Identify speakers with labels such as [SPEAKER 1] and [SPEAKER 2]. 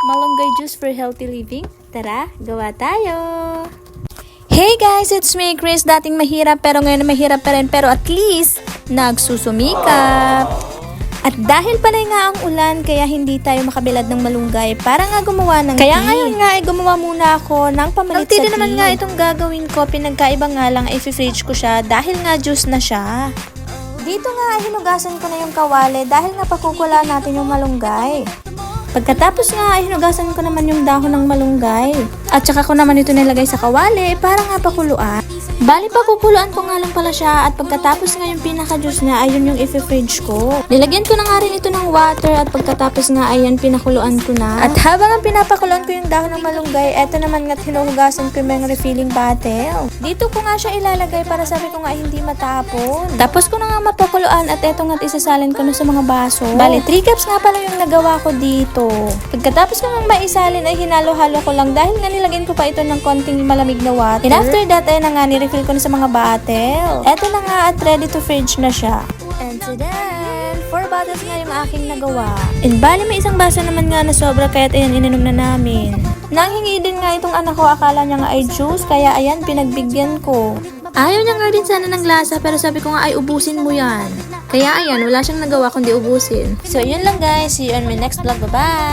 [SPEAKER 1] Malunggay juice for healthy living? Tara, gawa tayo! Hey guys, it's me, Chris. Dating mahirap pero ngayon mahirap pa rin, pero at least nagsusumikap. At dahil panay nga ang ulan, kaya hindi tayo makabilad ng malunggay para nga gumawa ng
[SPEAKER 2] Kaya
[SPEAKER 1] tea. Ngayon nga ay gumawa muna ako ng pamalit sa tea. Naman nga itong gagawin ko, pinagkaiba nga lang ay i-fridge ko siya dahil nga juice na siya. Dito nga ay hinugasan ko na yung kawali dahil nga pakukulaan natin yung malunggay. Pagkatapos nga ay hinugasan ko naman yung dahon ng malunggay. At saka ko naman ito nilagay sa kawali para nga pakuluan. Bali pakukuluan ko nga lang pala siya at pagkatapos nga yung pinaka-juice niya ay yun yung i-fridge ko. Nilagyan ko na nga rin ito ng water at pagkatapos nga ay yan pinakuluan ko na. At habang ang pinapakuluan ko yung dahon ng malunggay, eto naman nga't hinuhugasan ko yung refilling bottle. Dito ko nga siya ilalagay para sabi ko nga hindi matapon. Tapos ko na nga mapakuluan at eto nga't isasalin ko na sa mga baso. Bali 3 cups nga pala yung nagawa ko dito. Pagkatapos ko nga maisalin ay hinalo-halo ko lang dahil nga nilagyan ko pa ito ng konting malamig na water. And after that ay na nga ni-refill ko na sa mga bottle. Eto na nga at ready to fridge na siya. And then, 4 bottles nga yung aking nagawa. And bali may isang baso naman nga na sobra kaya't ayan ininom na namin. Nanghingi din nga itong anak ko, akala niya nga ay juice kaya ayan pinagbigyan ko. Ayaw niya nga din sana ng lasa pero sabi ko nga ay ubusin mo yan. Kaya ayan, wala siyang nagawa kundi ubusin. So yun lang guys, see you on my next vlog, bye bye!